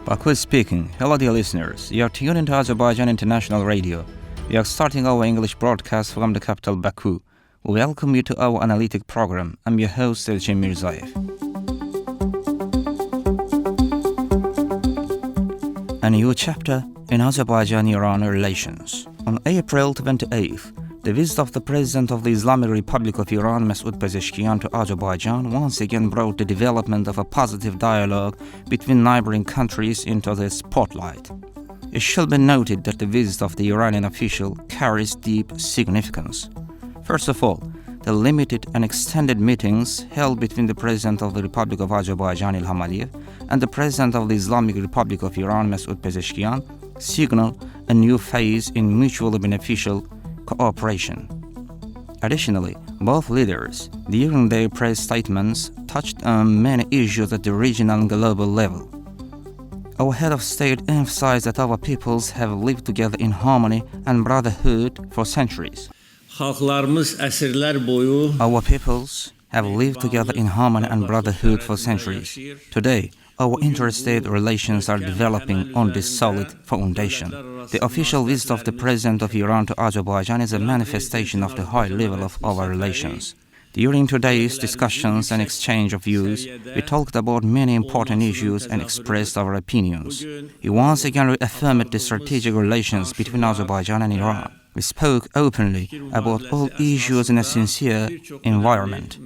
Baku speaking. Hello dear listeners, you are tuned into Azerbaijan International Radio. We are starting our English broadcast from the capital Baku. We welcome you to our analytic program. I'm your host Elchin Mirzaev. A new chapter in Azerbaijan-Iran relations. On April 28th, the visit of the President of the Islamic Republic of Iran, Masoud Pezeshkian, to Azerbaijan once again brought the development of a positive dialogue between neighboring countries into the spotlight. It should be noted that the visit of the Iranian official carries deep significance. First of all, the limited and extended meetings held between the President of the Republic of Azerbaijan, Ilham Aliyev, and the President of the Islamic Republic of Iran, Masoud Pezeshkian, signal a new phase in mutually beneficial cooperation. Additionally, both leaders, during their press statements, touched on many issues at the regional and global level. Our head of state emphasized that our peoples have lived together in harmony and brotherhood for centuries. Our peoples have lived together in harmony and brotherhood for centuries. Today, our interstate relations are developing on this solid foundation. The official visit of the President of Iran to Azerbaijan is a manifestation of the high level of our relations. During today's discussions and exchange of views, we talked about many important issues and expressed our opinions. We once again reaffirmed the strategic relations between Azerbaijan and Iran. We spoke openly about all issues in a sincere environment.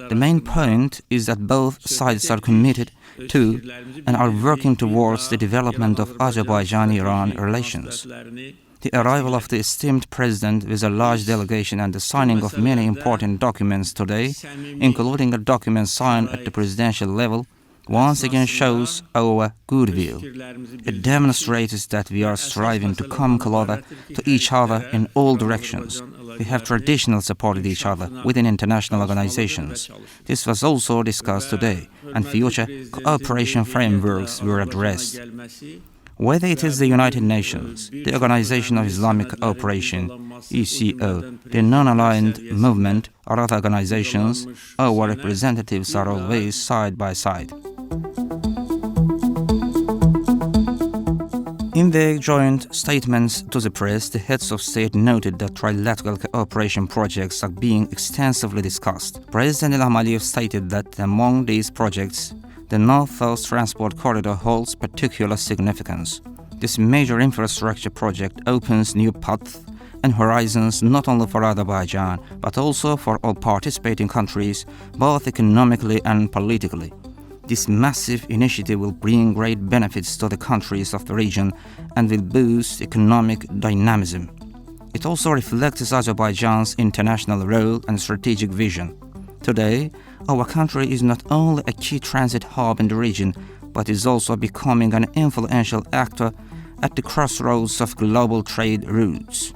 The main point is that both sides are committed to and are working towards the development of Azerbaijan-Iran relations. The arrival of the esteemed President with a large delegation and the signing of many important documents today, including a document signed at the presidential level, once again shows our goodwill. It demonstrates that we are striving to come closer to each other in all directions. We have traditionally supported each other within international organizations. This was also discussed today, and future cooperation frameworks were addressed. Whether it is the United Nations, the Organization of Islamic Cooperation, ECO, the Non-Aligned Movement, or other organizations, our representatives are always side by side. In their joint statements to the press, the heads of state noted that trilateral cooperation projects are being extensively discussed. President Ilham Aliyev stated that among these projects, the North-South Transport Corridor holds particular significance. This major infrastructure project opens new paths and horizons not only for Azerbaijan, but also for all participating countries, both economically and politically. This massive initiative will bring great benefits to the countries of the region and will boost economic dynamism. It also reflects Azerbaijan's international role and strategic vision. Today, our country is not only a key transit hub in the region, but is also becoming an influential actor at the crossroads of global trade routes.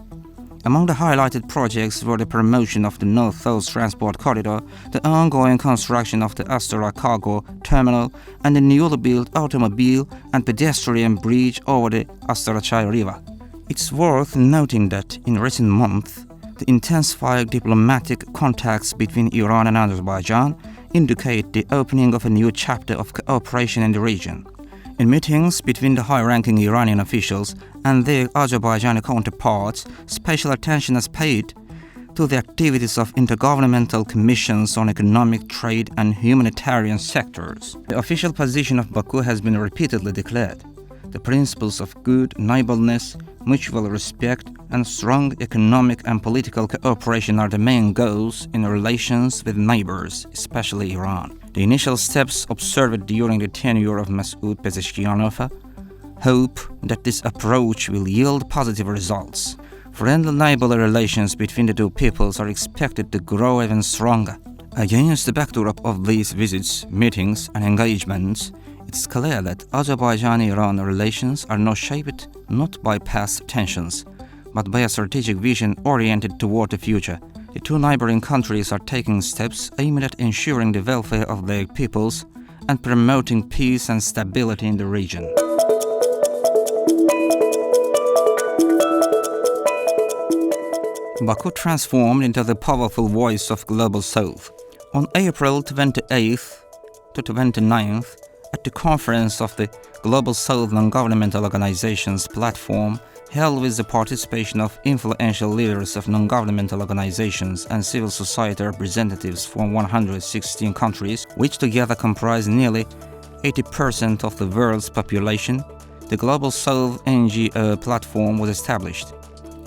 Among the highlighted projects were the promotion of the North-South Transport Corridor, the ongoing construction of the Astara Cargo Terminal, and the newly built automobile and pedestrian bridge over the Astara River. It's worth noting that in recent months, the intensified diplomatic contacts between Iran and Azerbaijan indicate the opening of a new chapter of cooperation in the region. In meetings between the high-ranking Iranian officials and their Azerbaijani counterparts, special attention is paid to the activities of intergovernmental commissions on economic, trade, and humanitarian sectors. The official position of Baku has been repeatedly declared. The principles of good neighborliness, mutual respect, and strong economic and political cooperation are the main goals in relations with neighbors, especially Iran. The initial steps observed during the tenure of Masoud Pezeshkian hope that this approach will yield positive results. Friendly neighborly relations between the two peoples are expected to grow even stronger. Against the backdrop of these visits, meetings, and engagements, it's clear that Azerbaijan-Iran relations are now shaped not by past tensions, but by a strategic vision oriented toward the future. The two neighboring countries are taking steps aimed at ensuring the welfare of their peoples and promoting peace and stability in the region. Baku transformed into the powerful voice of Global South. On April 28th to 29th, At the conference of the Global South Non-Governmental Organizations platform, held with the participation of influential leaders of non-governmental organizations and civil society representatives from 116 countries, which together comprise nearly 80% of the world's population, the Global South NGO platform was established.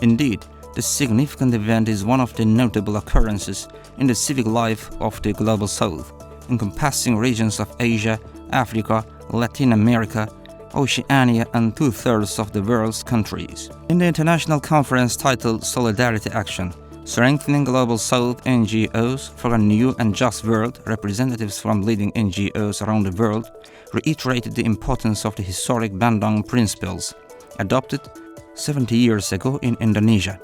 Indeed, this significant event is one of the notable occurrences in the civic life of the Global South, encompassing regions of Asia, Africa, Latin America, Oceania and 2/3 of the world's countries. In the international conference titled Solidarity Action, Strengthening Global South NGOs for a New and Just World, representatives from leading NGOs around the world reiterated the importance of the historic Bandung Principles, adopted 70 years ago in Indonesia.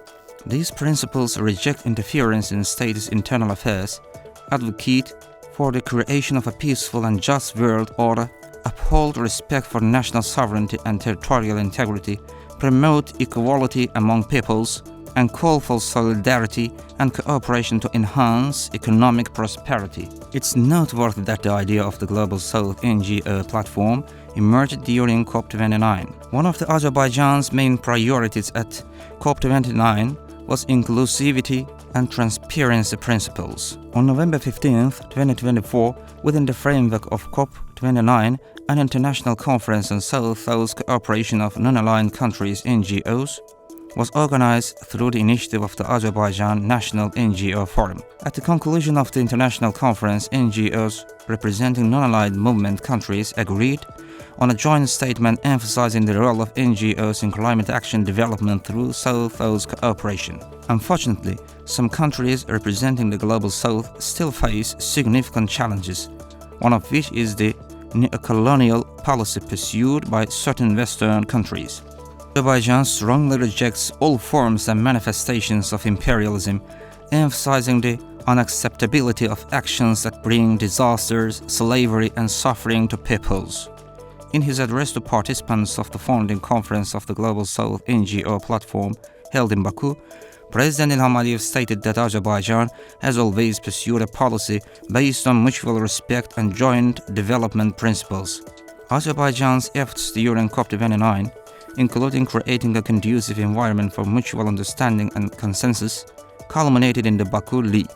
These principles reject interference in states' internal affairs, advocate for the creation of a peaceful and just world order, uphold respect for national sovereignty and territorial integrity, promote equality among peoples, and call for solidarity and cooperation to enhance economic prosperity. It's noteworthy that the idea of the Global South NGO platform emerged during COP29. One of the Azerbaijan's main priorities at COP29 was inclusivity and transparency principles. On November 15, 2024, within the framework of COP29, an international conference on South-South cooperation of non-aligned countries (NGOs) was organized through the initiative of the Azerbaijan National NGO Forum. At the conclusion of the international conference, NGOs representing non-aligned movement countries agreed on a joint statement emphasizing the role of NGOs in climate action development through South-South cooperation. Unfortunately, some countries representing the Global South still face significant challenges, one of which is the neo-colonial policy pursued by certain Western countries. Azerbaijan strongly rejects all forms and manifestations of imperialism, emphasizing the unacceptability of actions that bring disasters, slavery, and suffering to peoples. In his address to participants of the founding conference of the Global South NGO platform held in Baku, President Ilham Aliyev stated that Azerbaijan has always pursued a policy based on mutual respect and joint development principles. Azerbaijan's efforts during COP29, including creating a conducive environment for mutual understanding and consensus, culminated in the Baku Leap.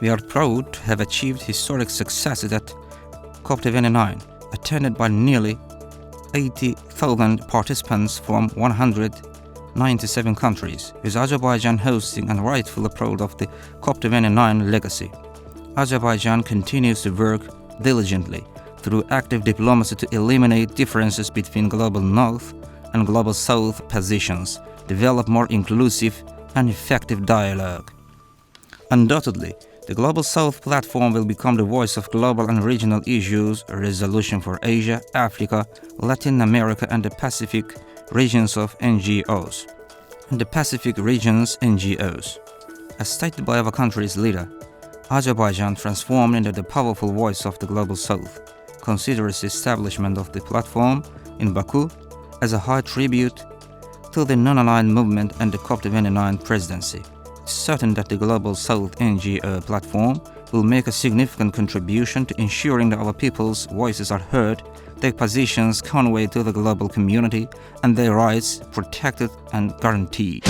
We are proud to have achieved historic successes at COP29, attended by nearly 80,000 participants from 197 countries, with Azerbaijan hosting and rightfully proud of the COP29 legacy. Azerbaijan continues to work diligently through active diplomacy to eliminate differences between Global North and Global South positions, develop more inclusive and effective dialogue. Undoubtedly, the Global South platform will become the voice of global and regional issues resolution for Asia, Africa, Latin America, and the Pacific regions of NGOs. As stated by our country's leader, Azerbaijan, transformed into the powerful voice of the Global South, considers the establishment of the platform in Baku as a high tribute to the non-aligned movement and the COP29 presidency. It's certain that the Global South NGO platform will make a significant contribution to ensuring that our people's voices are heard, their positions conveyed to the global community, and their rights protected and guaranteed.